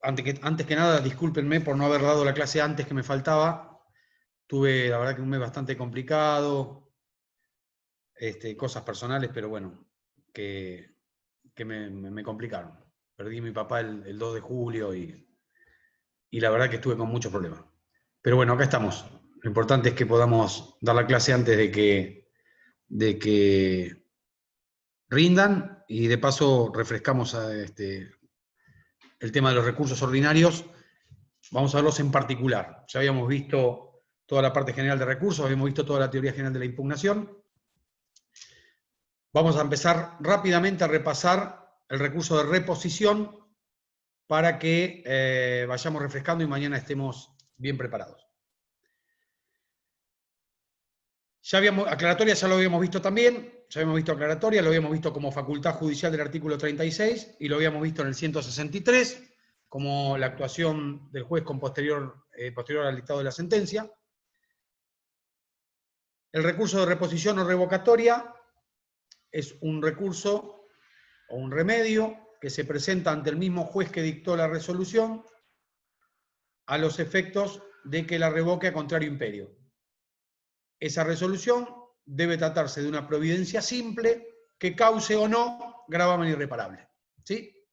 antes que nada, discúlpenme por no haber dado la clase antes que me faltaba. Tuve, la verdad, que un mes bastante complicado, cosas personales, pero bueno, que me complicaron. Perdí a mi papá el 2 de julio y la verdad que estuve con muchos problemas. Pero bueno, acá estamos. Lo importante es que podamos dar la clase antes de que rindan, y de paso refrescamos el tema de los recursos ordinarios. Vamos a verlos en particular. Ya habíamos visto toda la parte general de recursos, habíamos visto toda la teoría general de la impugnación. Vamos a empezar rápidamente a repasar el recurso de reposición para que vayamos refrescando y mañana estemos bien preparados. Aclaratoria ya lo habíamos visto también, ya habíamos visto aclaratoria, lo habíamos visto como facultad judicial del artículo 36 y lo habíamos visto en el 163 como la actuación del juez con posterior al dictado de la sentencia. El recurso de reposición o revocatoria es un recurso o un remedio que se presenta ante el mismo juez que dictó la resolución a los efectos de que la revoque a contrario imperio. Esa resolución debe tratarse de una providencia simple que cause o no gravamen irreparable. ¿Sí?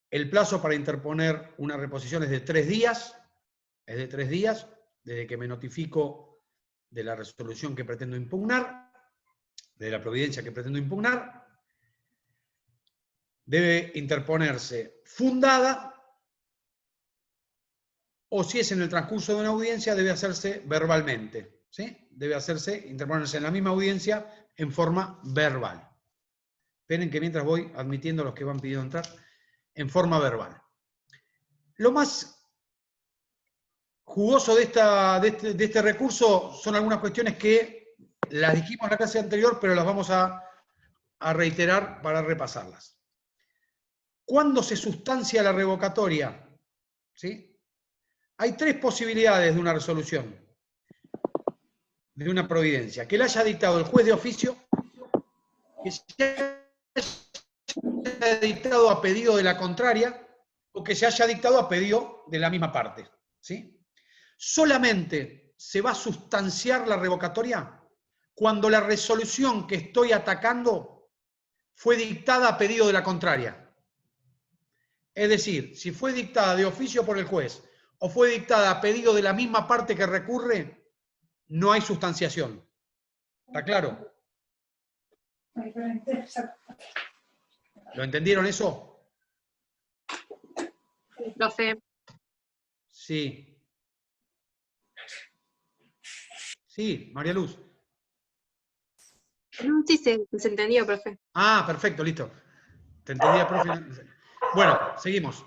El plazo para interponer una reposición es de 3 días, desde que me notifico de la resolución que pretendo impugnar, de la providencia que pretendo impugnar. Debe interponerse fundada, o si es en el transcurso de una audiencia, debe hacerse verbalmente. ¿Sí? Debe interponerse en la misma audiencia en forma verbal. Esperen que mientras voy admitiendo a los que van pidiendo entrar, en forma verbal. Lo más jugoso de este recurso son algunas cuestiones que las dijimos en la clase anterior, pero las vamos a reiterar para repasarlas. ¿Cuándo se sustancia la revocatoria? ¿Sí? Hay 3 posibilidades de una resolución, de una providencia: que la haya dictado el juez de oficio, que se haya dictado a pedido de la contraria, o que se haya dictado a pedido de la misma parte. ¿Sí? Solamente se va a sustanciar la revocatoria cuando la resolución que estoy atacando fue dictada a pedido de la contraria. Es decir, si fue dictada de oficio por el juez o fue dictada a pedido de la misma parte que recurre, no hay sustanciación. ¿Está claro? ¿Lo entendieron eso? Profe. Sí. Sí, María Luz. Sí, se entendió, profe. Ah, perfecto, listo. Te entendía, profe. Bueno, seguimos.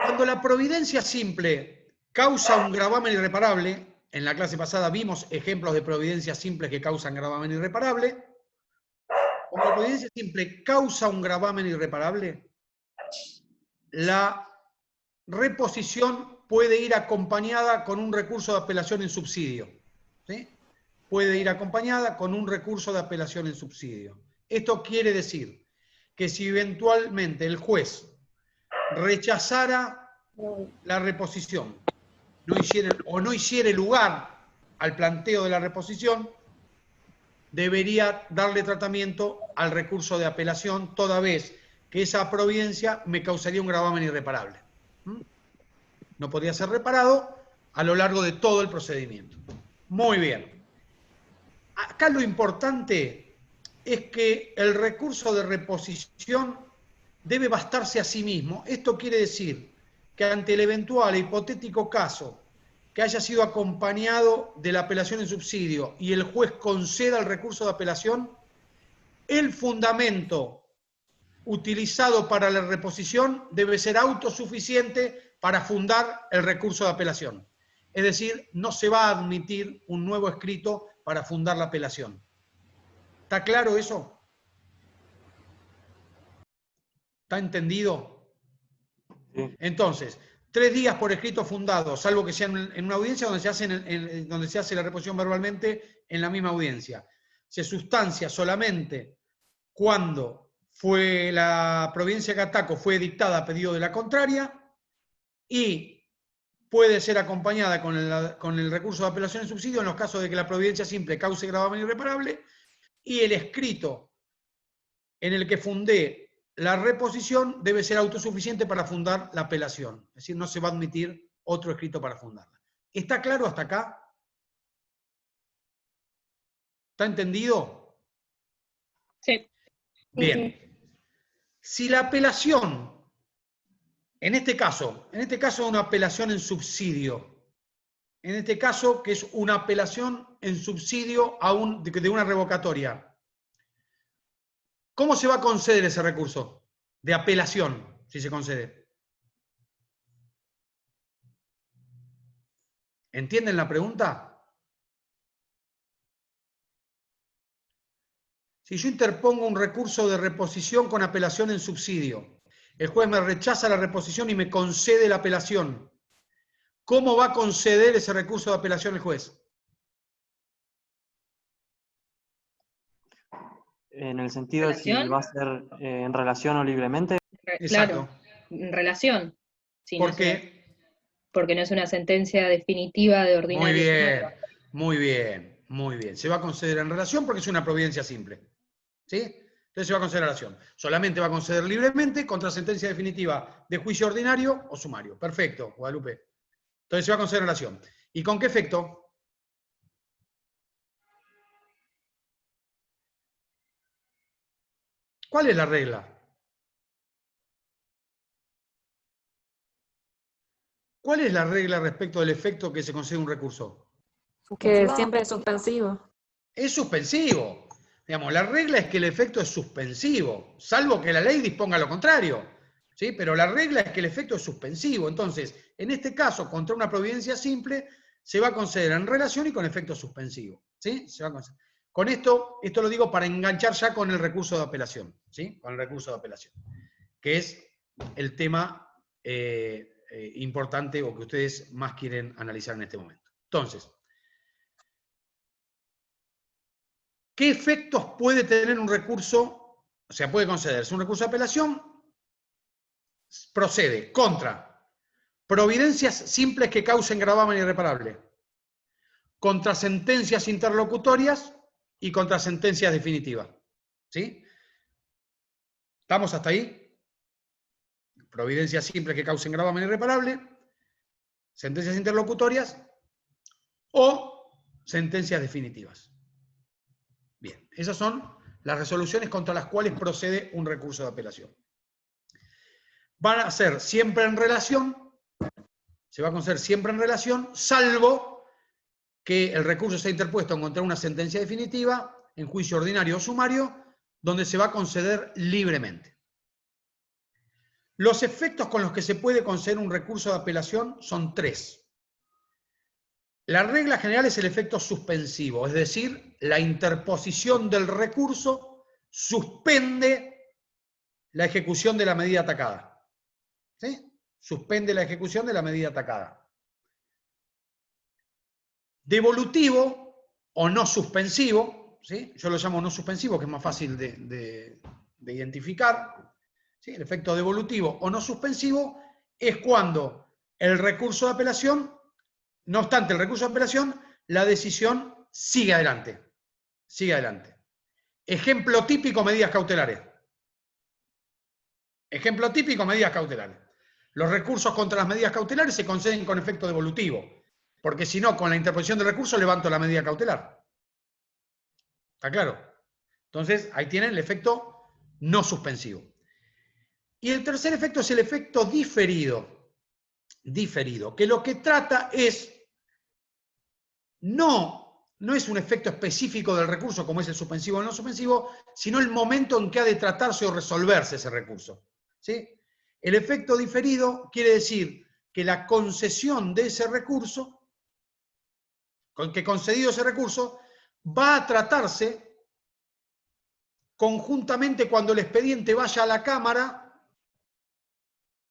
Cuando la providencia simple causa un gravamen irreparable, en la clase pasada vimos ejemplos de providencias simples que causan gravamen irreparable. Cuando la providencia simple causa un gravamen irreparable, la reposición puede ir acompañada con un recurso de apelación en subsidio. ¿Sí? Puede ir acompañada con un recurso de apelación en subsidio. Esto quiere decir que si eventualmente el juez rechazara la reposición no hiciera lugar al planteo de la reposición, debería darle tratamiento al recurso de apelación, toda vez que esa providencia me causaría un gravamen irreparable. No podría ser reparado a lo largo de todo el procedimiento. Muy bien. Acá lo importante es que el recurso de reposición debe bastarse a sí mismo. Esto quiere decir que ante el eventual e hipotético caso que haya sido acompañado de la apelación en subsidio y el juez conceda el recurso de apelación, el fundamento utilizado para la reposición debe ser autosuficiente para fundar el recurso de apelación. Es decir, no se va a admitir un nuevo escrito para fundar la apelación. ¿Está claro eso? ¿Está entendido? Sí. Entonces, 3 días por escrito fundado, salvo que sea en una audiencia donde se hace la reposición verbalmente en la misma audiencia. Se sustancia solamente cuando la providencia que ataco fue dictada a pedido de la contraria y puede ser acompañada con el recurso de apelación en subsidio en los casos de que la providencia simple cause gravamen irreparable y el escrito en el que fundé la reposición debe ser autosuficiente para fundar la apelación. Es decir, no se va a admitir otro escrito para fundarla. ¿Está claro hasta acá? ¿Está entendido? Sí. Bien. Si la apelación, en este caso una apelación en subsidio, en este caso que es una apelación en subsidio de una revocatoria, ¿cómo se va a conceder ese recurso de apelación, si se concede? ¿Entienden la pregunta? Si yo interpongo un recurso de reposición con apelación en subsidio, el juez me rechaza la reposición y me concede la apelación, ¿cómo va a conceder ese recurso de apelación el juez? En el sentido de si ¿Relación? va a ser en relación o libremente. Exacto. Claro, en relación. Si no ¿Por es qué? porque no es una sentencia definitiva de ordinario. Muy bien, muy bien, muy bien. Se va a conceder en relación porque es una providencia simple. ¿Sí? Entonces se va a conceder en relación. Solamente va a conceder libremente contra sentencia definitiva de juicio ordinario o sumario. Perfecto, Guadalupe. Entonces se va a conceder en relación. ¿Y con qué efecto? ¿Cuál es la regla? ¿Cuál es la regla respecto del efecto que se concede un recurso? Que siempre es suspensivo. Es suspensivo. Digamos, la regla es que el efecto es suspensivo, salvo que la ley disponga lo contrario. ¿Sí? Pero la regla es que el efecto es suspensivo. Entonces, en este caso, contra una providencia simple, se va a conceder en relación y con efecto suspensivo. ¿Sí? Se va a conceder. Con esto lo digo para enganchar ya con el recurso de apelación. ¿Sí? Con el recurso de apelación. Que es el tema importante o que ustedes más quieren analizar en este momento. Entonces, ¿qué efectos puede tener un recurso? O sea, puede concederse un recurso de apelación, procede contra providencias simples que causen gravamen irreparable, contra sentencias interlocutorias y contra sentencias definitivas. ¿Sí? ¿Estamos hasta ahí? Providencias simples que causen gravamen irreparable, sentencias interlocutorias o sentencias definitivas. Bien, esas son las resoluciones contra las cuales procede un recurso de apelación. Van a ser siempre en relación, se va a conceder siempre en relación, salvo que el recurso sea interpuesto contra una sentencia definitiva, en juicio ordinario o sumario, donde se va a conceder libremente. Los efectos con los que se puede conceder un recurso de apelación son tres. La regla general es el efecto suspensivo, es decir, la interposición del recurso suspende la ejecución de la medida atacada. ¿Sí? Suspende la ejecución de la medida atacada. Devolutivo o no suspensivo, ¿sí? Yo lo llamo no suspensivo, que es más fácil de identificar. ¿Sí? El efecto devolutivo o no suspensivo es cuando el recurso de apelación, no obstante el recurso de apelación, la decisión sigue adelante. Sigue adelante. Ejemplo típico, medidas cautelares. Ejemplo típico, medidas cautelares. Los recursos contra las medidas cautelares se conceden con efecto devolutivo, porque si no, con la interposición del recurso levanto la medida cautelar. ¿Está claro? Entonces, ahí tienen el efecto no suspensivo. Y el tercer efecto es el efecto diferido. Diferido, que lo que trata es, no es un efecto específico del recurso, como es el suspensivo o el no suspensivo, sino el momento en que ha de tratarse o resolverse ese recurso. ¿Sí? El efecto diferido quiere decir que la concesión de ese recurso, que concedido ese recurso, va a tratarse conjuntamente cuando el expediente vaya a la Cámara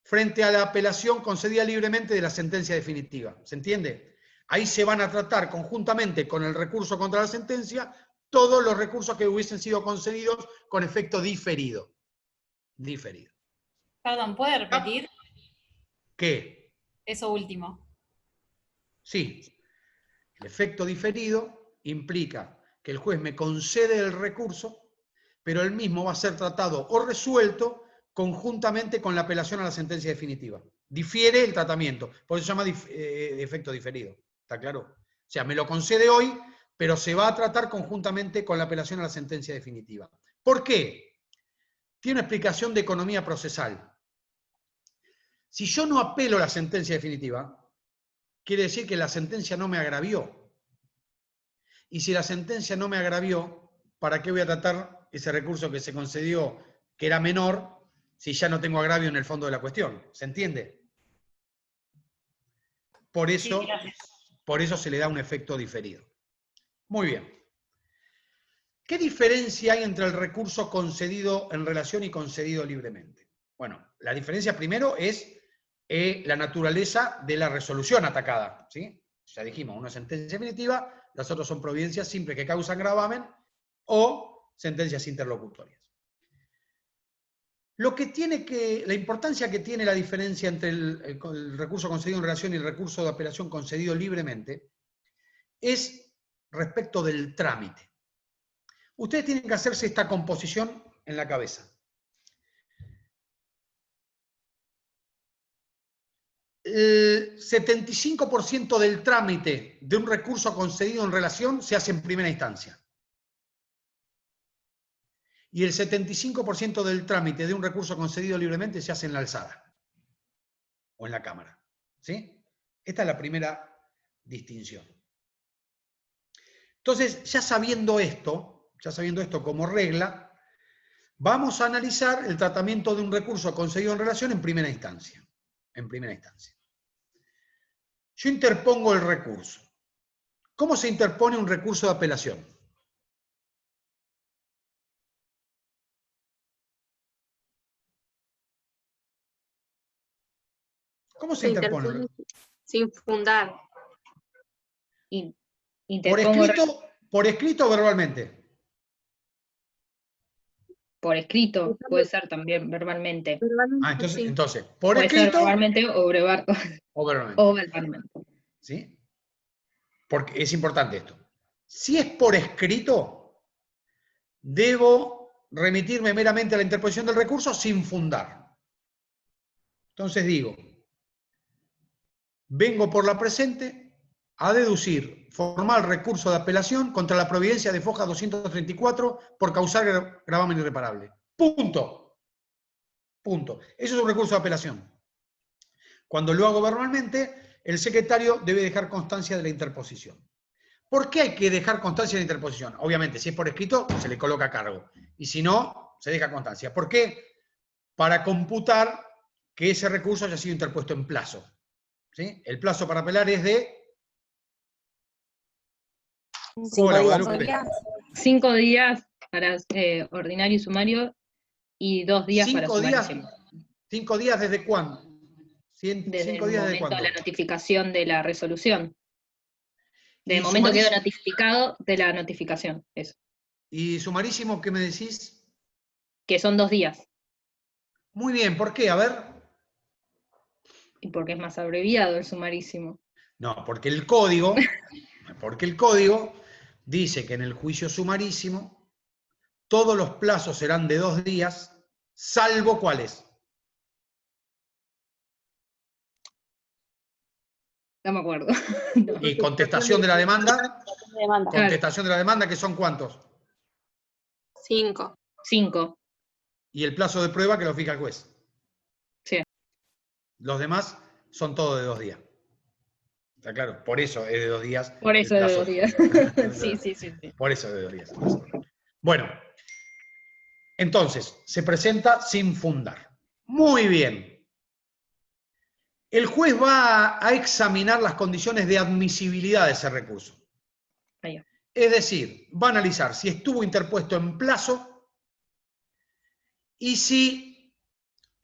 frente a la apelación concedida libremente de la sentencia definitiva. ¿Se entiende? Ahí se van a tratar conjuntamente con el recurso contra la sentencia todos los recursos que hubiesen sido concedidos con efecto diferido. diferido. Perdón, ¿puede repetir ¿Qué? eso último? Sí. El efecto diferido implica que el juez me concede el recurso, pero el mismo va a ser tratado o resuelto conjuntamente con la apelación a la sentencia definitiva. Difiere el tratamiento, por eso se llama efecto diferido. ¿Está claro? O sea, me lo concede hoy, pero se va a tratar conjuntamente con la apelación a la sentencia definitiva. ¿Por qué? Tiene una explicación de economía procesal. Si yo no apelo a la sentencia definitiva, quiere decir que la sentencia no me agravió. Y si la sentencia no me agravió, ¿para qué voy a tratar ese recurso que se concedió, que era menor, si ya no tengo agravio en el fondo de la cuestión? ¿Se entiende? Por eso, Sí, gracias. por eso se le da un efecto diferido. Muy bien. ¿Qué diferencia hay entre el recurso concedido en relación y concedido libremente? Bueno, la diferencia primero es la naturaleza de la resolución atacada, ¿sí? Ya dijimos, una sentencia definitiva, las otras son providencias simples que causan gravamen o sentencias interlocutorias. La importancia que tiene la diferencia entre el recurso concedido en relación y el recurso de apelación concedido libremente es respecto del trámite. Ustedes tienen que hacerse esta composición en la cabeza. El 75% del trámite de un recurso concedido en relación se hace en primera instancia. Y el 75% del trámite de un recurso concedido libremente se hace en la alzada o en la Cámara. ¿Sí? Esta es la primera distinción. Entonces, ya sabiendo esto como regla, vamos a analizar el tratamiento de un recurso concedido en relación en primera instancia. En primera instancia. Yo interpongo el recurso. ¿Cómo se interpone un recurso de apelación? ¿Cómo se interpone? Sin fundar. ¿Por escrito o verbalmente? Por escrito, puede ser también verbalmente. Entonces, por Puede ser escrito verbalmente o o verbalmente. o verbalmente. ¿Sí? Porque es importante esto. Si es por escrito, debo remitirme meramente a la interposición del recurso sin fundar. Entonces digo, vengo por la presente a deducir formal recurso de apelación contra la providencia de foja 234 por causar gravamen irreparable. Punto. Punto. Eso es un recurso de apelación. Cuando lo hago verbalmente, el secretario debe dejar constancia de la interposición. ¿Por qué hay que dejar constancia de la interposición? Obviamente, si es por escrito, se le coloca cargo. Y si no, se deja constancia. ¿Por qué? Para computar que ese recurso haya sido interpuesto en plazo. ¿Sí? El plazo para apelar es de... 5 días para ordinario y sumario y 2 días para sumarísimo. 5 días ¿desde cuándo? Desde el 5 días ¿desde momento cuándo? de la notificación de la resolución. Desde el ¿Y momento que quedó sumarísimo? notificado de la notificación. Eso. ¿Y sumarísimo qué me decís? Que son 2 días. Muy bien, ¿por qué? A ver. Y porque es más abreviado el sumarísimo. No, porque el código dice que en el juicio sumarísimo todos los plazos serán de 2 días, salvo ¿cuáles? No me acuerdo. No. Y contestación de la demanda. Contestación de la demanda, ¿que son cuántos? 5. 5. Y el plazo de prueba que lo fija el juez. Sí. Los demás son todos de 2 días. ¿Está claro? Por eso es de 2 días. Por eso el de plazo. 2 días. Sí. Por eso es de 2 días. Bueno, entonces, se presenta sin fundar. Muy bien. El juez va a examinar las condiciones de admisibilidad de ese recurso. Allá. Es decir, va a analizar si estuvo interpuesto en plazo y si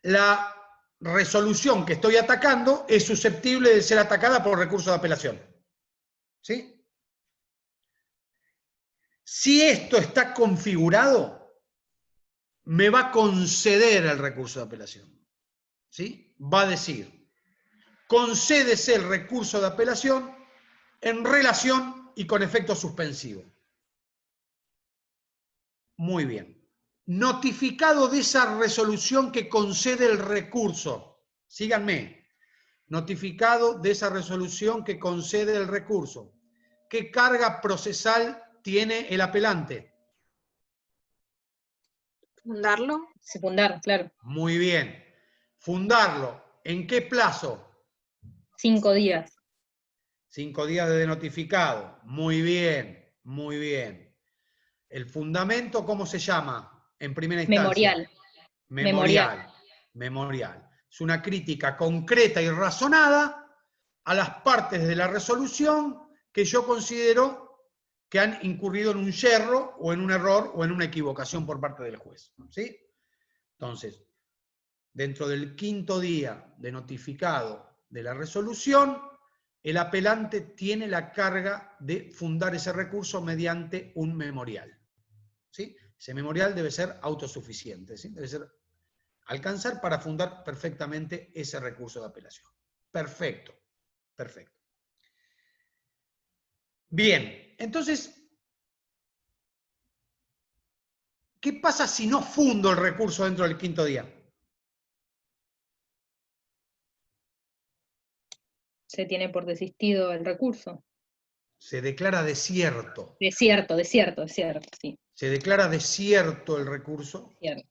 la resolución que estoy atacando es susceptible de ser atacada por recurso de apelación. ¿Sí? Si esto está configurado, me va a conceder el recurso de apelación. ¿Sí? Va a decir, concédese el recurso de apelación en relación y con efecto suspensivo. Muy bien. Notificado de esa resolución que concede el recurso. Síganme. Notificado de esa resolución que concede el recurso. ¿Qué carga procesal tiene el apelante? Fundarlo. Secundar, claro. Muy bien. Fundarlo. ¿En qué plazo? 5 días. 5 días desde notificado. Muy bien, muy bien. ¿El fundamento cómo se llama en primera instancia? Memorial. Memorial. Es una crítica concreta y razonada a las partes de la resolución que yo considero que han incurrido en un yerro o en un error o en una equivocación por parte del juez. ¿Sí? Entonces, dentro del 5.º día de notificado de la resolución, el apelante tiene la carga de fundar ese recurso mediante un memorial. ¿Sí? Ese memorial debe ser autosuficiente, ¿sí? Debe ser alcanzar para fundar perfectamente ese recurso de apelación. Perfecto, perfecto. Bien, entonces, ¿qué pasa si no fundo el recurso dentro del 5.º día? Se tiene por desistido el recurso. Se declara desierto. Desierto, sí. Se declara desierto el recurso Cierto.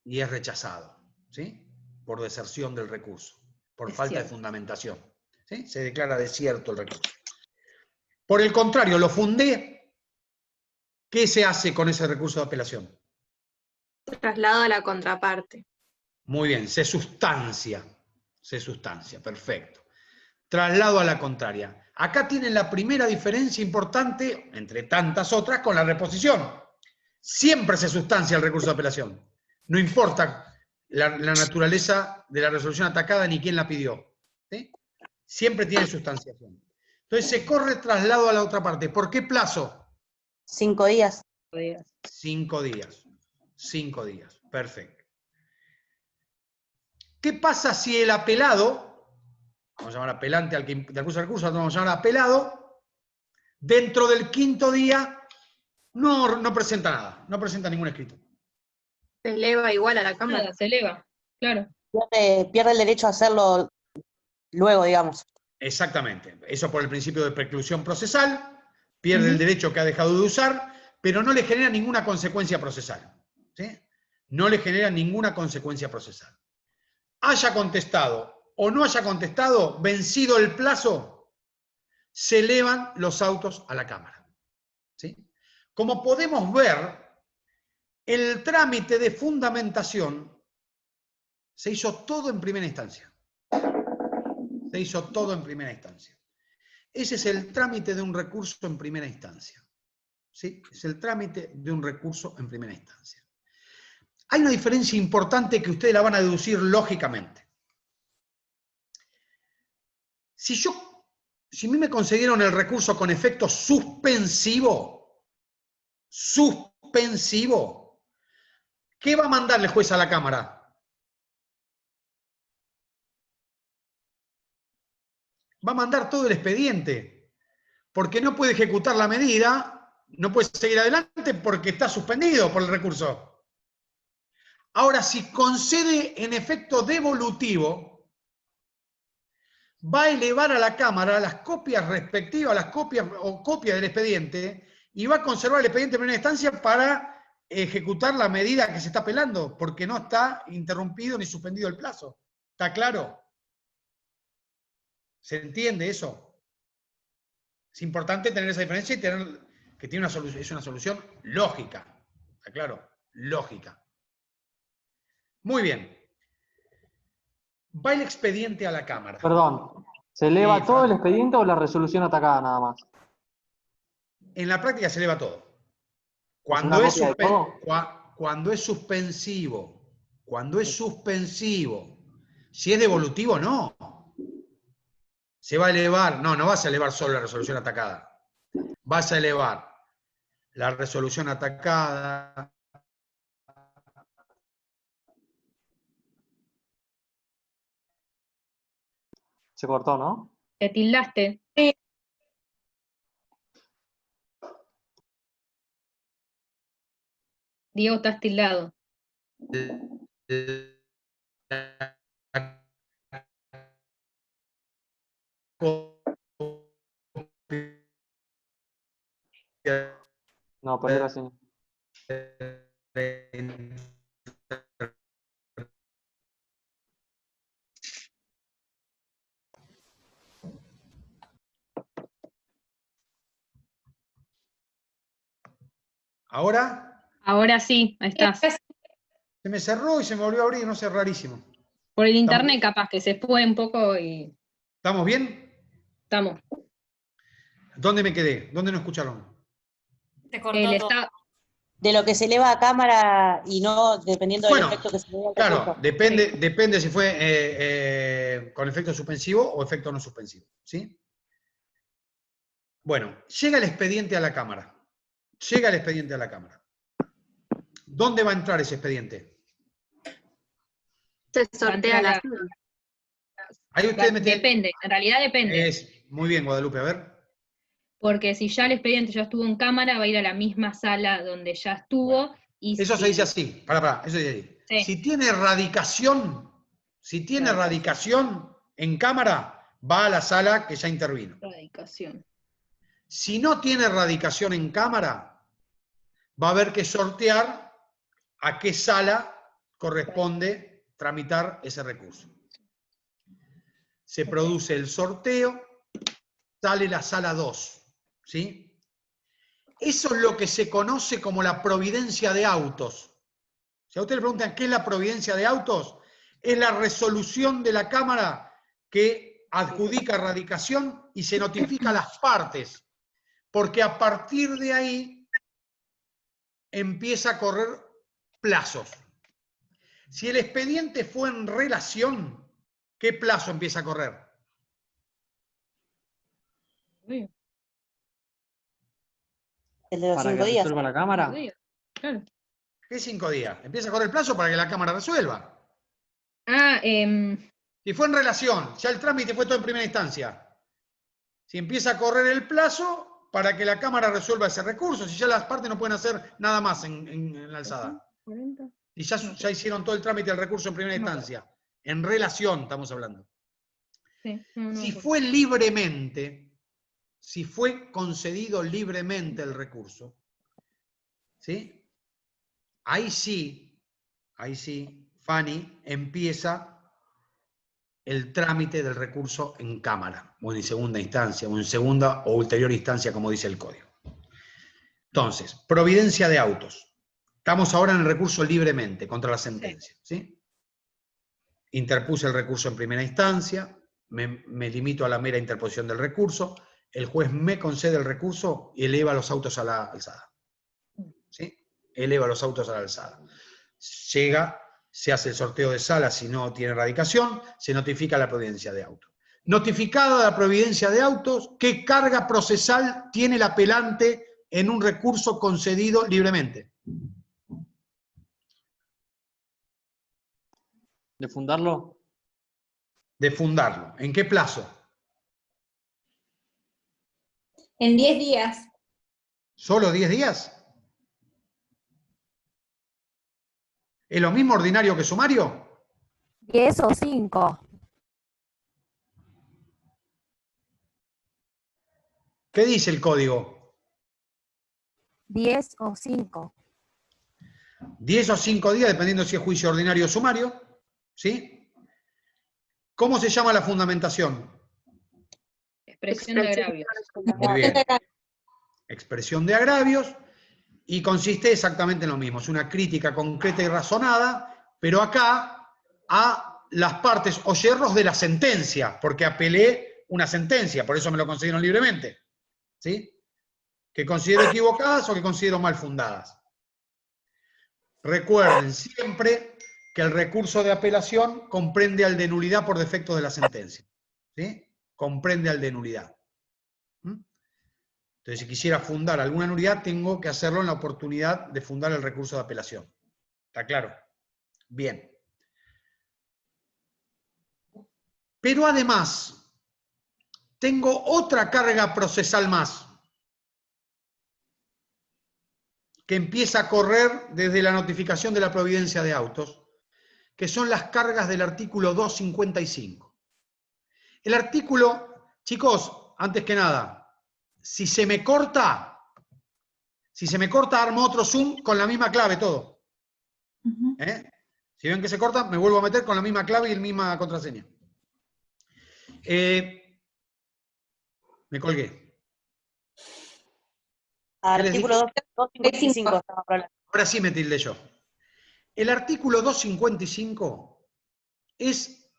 y es rechazado, ¿sí? Por deserción del recurso, por Es falta de cierto. fundamentación. ¿Sí? Se declara desierto el recurso. Por el contrario, lo fundé, ¿qué se hace con ese recurso de apelación? Traslado a la contraparte. Muy bien, se sustancia, perfecto. Traslado a la contraria. Acá tienen la primera diferencia importante, entre tantas otras, con la reposición. Siempre se sustancia el recurso de apelación. No importa la naturaleza de la resolución atacada ni quién la pidió. ¿Sí? Siempre tiene sustanciación. Entonces se corre traslado a la otra parte. ¿Por qué plazo? 5 días. 5 días. 5 días. Perfecto. ¿Qué pasa si el apelado, vamos a llamar apelante al que acusa el recurso, vamos a llamar apelado, dentro del 5.º día no presenta nada, no presenta ningún escrito? Se eleva igual a la Cámara. Nada, se eleva, claro. Pierde el derecho a hacerlo luego, digamos. Exactamente. Eso por el principio de preclusión procesal, pierde el derecho que ha dejado de usar, pero no le genera ninguna consecuencia procesal. ¿Sí? No le genera ninguna consecuencia procesal. Haya contestado o no haya contestado, vencido el plazo, se elevan los autos a la Cámara. ¿Sí? Como podemos ver, el trámite de fundamentación se hizo todo en primera instancia. Se hizo todo en primera instancia. Ese es el trámite de un recurso en primera instancia. ¿Sí? Es el trámite de un recurso en primera instancia. Hay una diferencia importante que ustedes la van a deducir lógicamente. Si a mí me concedieron el recurso con efecto suspensivo, ¿qué va a mandar el juez a la Cámara? Va a mandar todo el expediente, porque no puede ejecutar la medida, no puede seguir adelante porque está suspendido por el recurso. Ahora, si concede en efecto devolutivo, va a elevar a la Cámara las copias respectivas, las copias o copias del expediente, y va a conservar el expediente en primera instancia para ejecutar la medida que se está apelando, porque no está interrumpido ni suspendido el plazo. ¿Está claro? ¿Se entiende eso? Es importante tener esa diferencia y tener que tiene una solución, es una solución lógica. ¿Está claro? Lógica. Muy bien. Va el expediente a la Cámara. Perdón, ¿se eleva Sí, todo Fran. el expediente o la resolución atacada nada más? En la práctica se eleva todo. ¿Es una copia de todo? Cuando es suspensivo, si es devolutivo, no. Se va a elevar, no vas a elevar solo la resolución atacada. Vas a elevar la resolución atacada, Se cortó, ¿no? Te tildaste. Diego, estás tildado. No, perdí la señal. ¿Ahora? Ahora sí, ahí estás. Se me cerró y se me volvió a abrir, no sé, rarísimo. Por el ¿Estamos internet capaz que se fue un poco y ¿Estamos bien? estamos. ¿Dónde me quedé? ¿Dónde no escucharon? Te cortó Él todo. está, De lo que se eleva a cámara y no dependiendo del Bueno, efecto que se le dé al claro, recurso. depende si fue con efecto suspensivo o efecto no suspensivo, ¿sí? Bueno, llega el expediente a la cámara. Llega el expediente a la cámara. ¿Dónde va a entrar ese expediente? Se sortea la Ahí ustedes me tienen... depende, en realidad depende. Muy bien, Guadalupe, a ver. Porque si ya el expediente ya estuvo en cámara, va a ir a la misma sala donde ya estuvo. Bueno, y eso si- se dice así. Eso se dice así. Sí. Si tiene radicación en cámara, va a la sala que ya intervino. Radicación. Si no tiene radicación en cámara, va a haber que sortear a qué sala corresponde tramitar ese recurso. Se produce el sorteo, sale la sala 2, ¿sí? Eso es lo que se conoce como la providencia de autos. Si a ustedes le preguntan qué es la providencia de autos, es la resolución de la Cámara que adjudica radicación y se notifica a las partes, porque a partir de ahí empieza a correr plazos. Si el expediente fue en relación, ¿qué plazo empieza a correr? Uy, El de los Para 5 que días. resuelva la cámara. claro. ¿Qué 5 días? Empieza a correr el plazo para que la Cámara resuelva. Ah, Si fue en relación, ya el trámite fue todo en primera instancia. Si empieza a correr el plazo para que la Cámara resuelva ese recurso, si ya las partes no pueden hacer nada más en la alzada. 40. Y ya hicieron todo el trámite del recurso en primera instancia. En relación estamos hablando. Sí, no, Si fue libremente, si fue concedido libremente el recurso, ¿sí? Ahí sí, Fanny, empieza el trámite del recurso en cámara, o en segunda instancia, o en segunda o ulterior instancia, como dice el código. Entonces, providencia de autos. Estamos ahora en el recurso libremente contra la sentencia, ¿sí? Interpuse el recurso en primera instancia, me limito a la mera interposición del recurso, el juez me concede el recurso y eleva los autos a la alzada. ¿Sí? Eleva los autos a la alzada. Llega, se hace el sorteo de sala si no tiene radicación, se notifica la providencia de autos. Notificada la providencia de autos, ¿qué carga procesal tiene el apelante en un recurso concedido libremente? ¿De fundarlo? De fundarlo. ¿En qué plazo? En 10 días. ¿Solo 10 días? ¿Es lo mismo ordinario que sumario? 10 o 5. ¿Qué dice el código? 10 o 5. 10 o 5 días, dependiendo si es juicio ordinario o sumario. ¿Sí? ¿Cómo se llama la fundamentación? expresión de agravios. Muy bien. Expresión de agravios. Y consiste exactamente en lo mismo. Es una crítica concreta y razonada, pero acá a las partes o yerros de la sentencia, porque apelé una sentencia, por eso me lo concedieron libremente. ¿Sí? Que considero equivocadas o que considero mal fundadas. Recuerden siempre que el recurso de apelación comprende al de nulidad por defecto de la sentencia. ¿Sí? Comprende al de nulidad. Entonces, si quisiera fundar alguna nulidad, tengo que hacerlo en la oportunidad de fundar el recurso de apelación. ¿Está claro? Bien. Pero además, tengo otra carga procesal más, que empieza a correr desde la notificación de la providencia de autos, que son las cargas del artículo 255. El artículo, chicos, antes que nada, si se me corta, armo otro Zoom con la misma clave todo. Si ven que se corta, me vuelvo a meter con la misma clave y la misma contraseña. Me colgué. Artículo 255. estamos hablando. Ahora sí me tildé yo. El artículo 255 es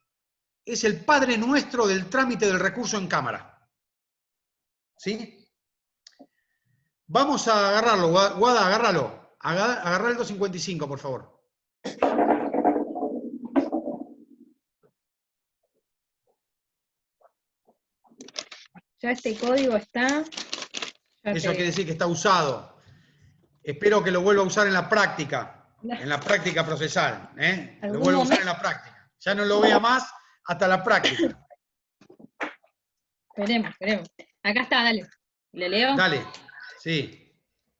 el padre nuestro del trámite del recurso en Cámara. ¿Sí? Vamos a agarrarlo, Guada, agárralo. Agarrá el 255, por favor. Ya este código está. Eso quiere decir que está usado. Espero que lo vuelva a usar en la práctica procesal. Lo vuelvo a usar en la práctica. Ya no lo vea más hasta la práctica. Esperemos. Acá está, dale. ¿Le leo? Dale, sí.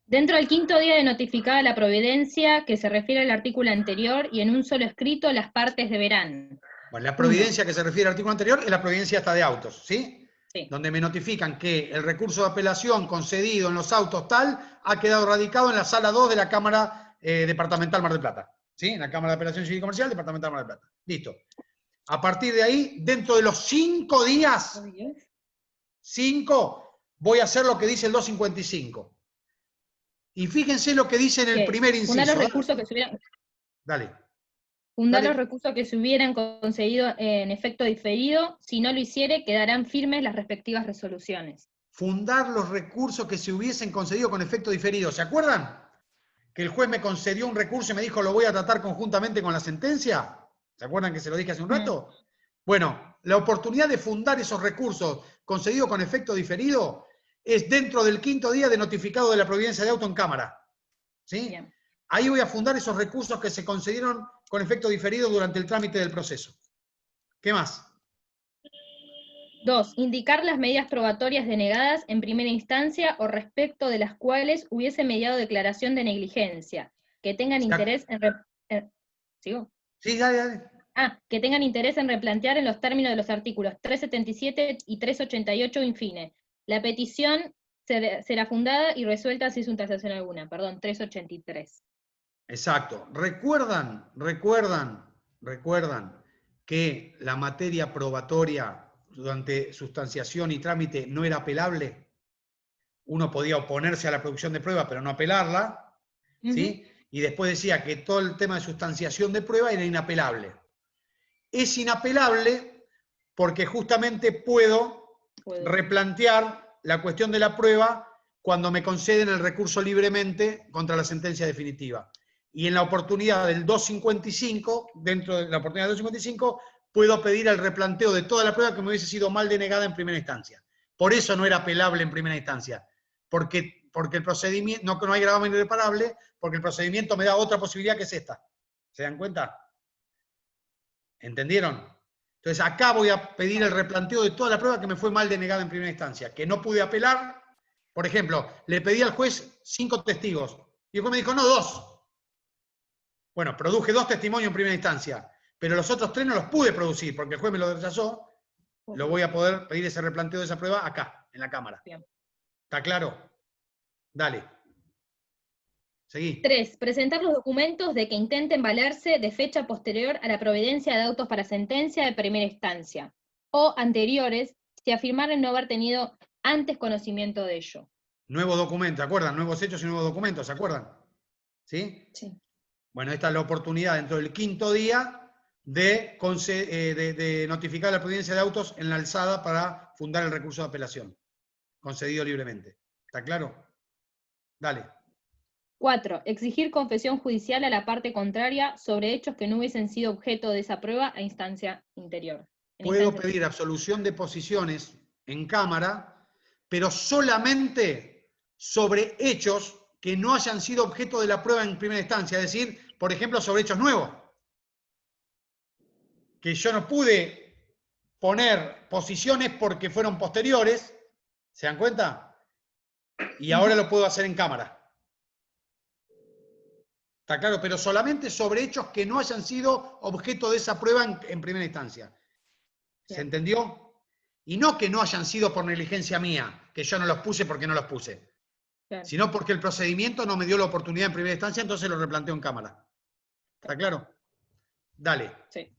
Dentro del 5º día de notificada la providencia, que se refiere al artículo anterior, y en un solo escrito las partes deberán. Bueno, la providencia que se refiere al artículo anterior es la providencia esta de autos, ¿sí? Sí. Donde me notifican que el recurso de apelación concedido en los autos tal ha quedado radicado en la sala 2 de la Cámara Departamental Mar del Plata. ¿Sí? En la Cámara de Apelación Civil y Comercial Departamental Mar del Plata. Listo. A partir de ahí, dentro de los 5 días, 5, voy a hacer lo que dice el 255. Y fíjense lo que dice en el primer inciso. Fundar los recursos que se hubieran... Dale. Fundar Dale. los recursos que se hubieran concedido en efecto diferido, si no lo hiciere, quedarán firmes las respectivas resoluciones. Fundar los recursos que se hubiesen concedido con efecto diferido. ¿Se acuerdan? Que el juez me concedió un recurso y me dijo lo voy a tratar conjuntamente con la sentencia. ¿Se acuerdan que se lo dije hace un rato? Bueno, la oportunidad de fundar esos recursos concedidos con efecto diferido es dentro del 5º día de notificado de la providencia de auto en Cámara. ¿Sí? Bien. Ahí voy a fundar esos recursos que se concedieron con efecto diferido durante el trámite del proceso. ¿Qué más? 2. Indicar las medidas probatorias denegadas en primera instancia o respecto de las cuales hubiese mediado declaración de negligencia, que tengan interés en... ¿Sigo? Sí, dale. Que tengan interés en replantear en los términos de los artículos 377 y 388 infine. La petición será fundada y resuelta si es una tasación alguna. Perdón, 383. Exacto. ¿Recuerdan que la materia probatoria durante sustanciación y trámite no era apelable? Uno podía oponerse a la producción de prueba, pero no apelarla, ¿sí? Y después decía que todo el tema de sustanciación de prueba era inapelable. Es inapelable porque justamente puedo replantear la cuestión de la prueba cuando me conceden el recurso libremente contra la sentencia definitiva. Y en la oportunidad del 255, dentro de la oportunidad del 255, puedo pedir el replanteo de toda la prueba que me hubiese sido mal denegada en primera instancia. Por eso no era apelable en primera instancia, porque el procedimiento, no hay gravamen irreparable, porque el procedimiento me da otra posibilidad que es esta. ¿Se dan cuenta? ¿Entendieron? Entonces acá voy a pedir el replanteo de toda la prueba que me fue mal denegada en primera instancia, que no pude apelar. Por ejemplo, le pedí al juez 5 testigos, y el juez me dijo, no, 2. Bueno, produje 2 testimonios en primera instancia, pero los otros 3 no los pude producir, porque el juez me lo rechazó. Lo voy a poder pedir ese replanteo de esa prueba acá, en la Cámara. Bien. ¿Está claro? Dale. Seguí. 3. Presentar los documentos de que intenten valerse de fecha posterior a la providencia de autos para sentencia de primera instancia, o anteriores, si afirmaren no haber tenido antes conocimiento de ello. Nuevo documento, ¿se acuerdan? Nuevos hechos y nuevos documentos, ¿se acuerdan? ¿Sí? Sí. Bueno, esta es la oportunidad dentro del 5º día de notificar la providencia de autos en la alzada para fundar el recurso de apelación, concedido libremente. ¿Está claro? Dale. 4. Exigir confesión judicial a la parte contraria sobre hechos que no hubiesen sido objeto de esa prueba a instancia interior. Puedo pedir absolución de posiciones en Cámara, pero solamente sobre hechos que no hayan sido objeto de la prueba en primera instancia, es decir, por ejemplo, sobre hechos nuevos. Que yo no pude poner posiciones porque fueron posteriores, ¿se dan cuenta? Y ahora lo puedo hacer en cámara. ¿Está claro? Pero solamente sobre hechos que no hayan sido objeto de esa prueba en primera instancia. ¿Se entendió? Y no que no hayan sido por negligencia mía, que yo no los puse porque no los puse, Claro. sino porque el procedimiento no me dio la oportunidad en primera instancia, entonces lo replanteo en cámara. ¿Está claro? Dale. Sí.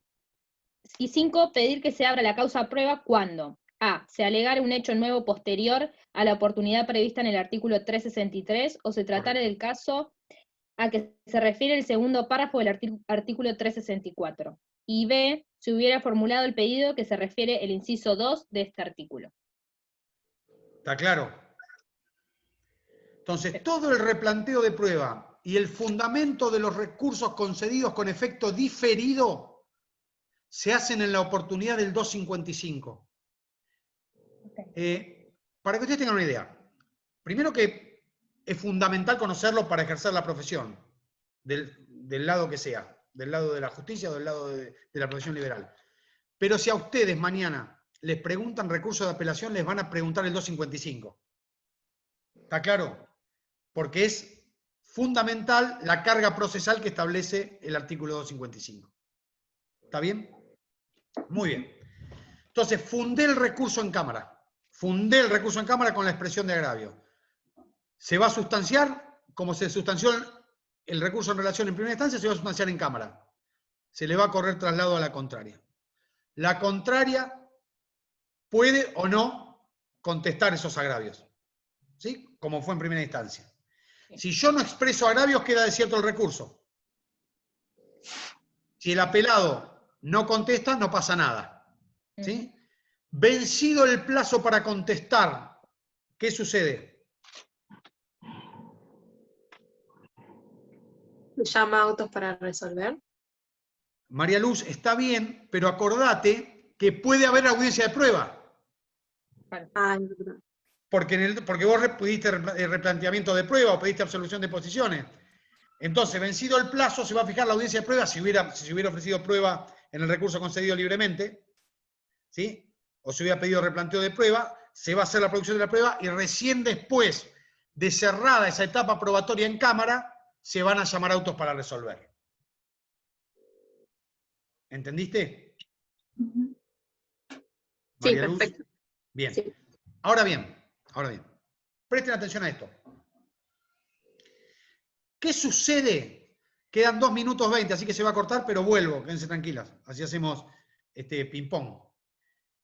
Y 5, pedir que se abra la causa prueba cuando a. Se alegare un hecho nuevo posterior a la oportunidad prevista en el artículo 363 o se tratare del caso a que se refiere el segundo párrafo del artículo 364. Y b. Se hubiera formulado el pedido que se refiere el inciso 2 de este artículo. ¿Está claro? Entonces, todo el replanteo de prueba y el fundamento de los recursos concedidos con efecto diferido se hacen en la oportunidad del 255. Para que ustedes tengan una idea, primero que es fundamental conocerlo para ejercer la profesión, del lado que sea, del lado de la justicia o del lado de la profesión liberal. Pero si a ustedes mañana les preguntan recursos de apelación, les van a preguntar el 255. ¿Está claro? Porque es fundamental la carga procesal que establece el artículo 255. ¿Está bien? Muy bien. Entonces, fundé el recurso en cámara. Fundé el recurso en cámara con la expresión de agravio. Se va a sustanciar, como se sustanció el recurso en relación en primera instancia, se va a sustanciar en cámara. Se le va a correr traslado a la contraria. La contraria puede o no contestar esos agravios, ¿sí? Como fue en primera instancia. Si yo no expreso agravios, queda desierto el recurso. Si el apelado no contesta, no pasa nada, ¿sí? Vencido el plazo para contestar, ¿qué sucede? Llama a autos para resolver. María Luz, está bien, pero acordate que puede haber audiencia de prueba. Ah, es verdad. Porque vos pediste replanteamiento de prueba o pediste absolución de posiciones. Entonces, vencido el plazo, se va a fijar la audiencia de prueba si se hubiera ofrecido prueba en el recurso concedido libremente, ¿sí? O se hubiera pedido replanteo de prueba, se va a hacer la producción de la prueba y recién después de cerrada esa etapa probatoria en cámara, se van a llamar autos para resolver. ¿Entendiste? Sí, María Luz. perfecto. Bien. Sí. Ahora bien, presten atención a esto. ¿Qué sucede? Quedan 2 minutos 20, así que se va a cortar, pero vuelvo, quédense tranquilas. Así hacemos ping-pong.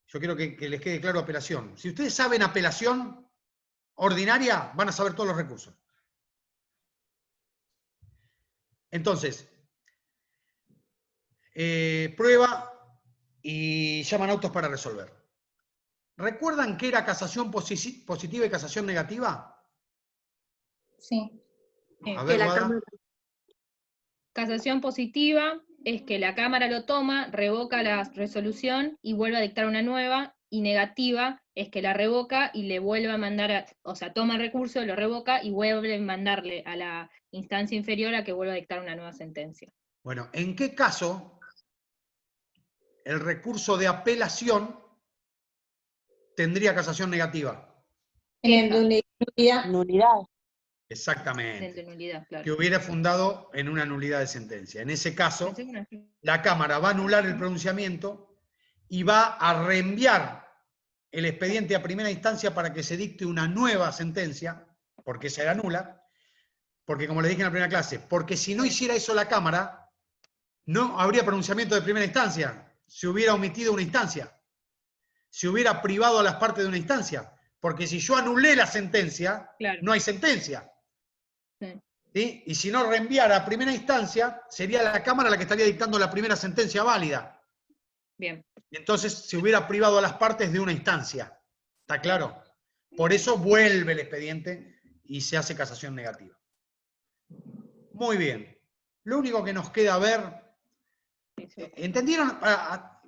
Yo quiero que les quede claro apelación. Si ustedes saben apelación ordinaria, van a saber todos los recursos. Entonces, prueba y llaman autos para resolver. ¿Recuerdan qué era casación positiva y casación negativa? Sí. A Que ver, la Guada. Cámara- Casación positiva es que la Cámara lo toma, revoca la resolución y vuelve a dictar una nueva, y negativa es que la revoca y le vuelve a mandar, o sea, toma el recurso, lo revoca y vuelve a mandarle a la instancia inferior a que vuelva a dictar una nueva sentencia. Bueno, ¿en qué caso el recurso de apelación tendría casación negativa? En nulidad. Nulidad. Exactamente. De nulidad, claro. Que hubiera fundado en una nulidad de sentencia. En ese caso, Pensé que una- la Cámara va a anular el pronunciamiento y va a reenviar el expediente a primera instancia para que se dicte una nueva sentencia, porque se anula, porque como les dije en la primera clase, porque si no hiciera eso la Cámara, no habría pronunciamiento de primera instancia, se hubiera omitido una instancia, se hubiera privado a las partes de una instancia, porque si yo anulé la sentencia, Claro. no hay sentencia. Sí. ¿Sí? Y si no reenviara a primera instancia, sería la Cámara la que estaría dictando la primera sentencia válida. Bien. Entonces se hubiera privado a las partes de una instancia. ¿Está claro? Por eso vuelve el expediente y se hace casación negativa. Muy bien. Lo único que nos queda ver... ¿Entendieron?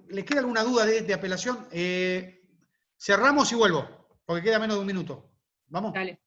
¿Les queda alguna duda de apelación? Cerramos y vuelvo, porque queda menos de un minuto. ¿Vamos? Dale.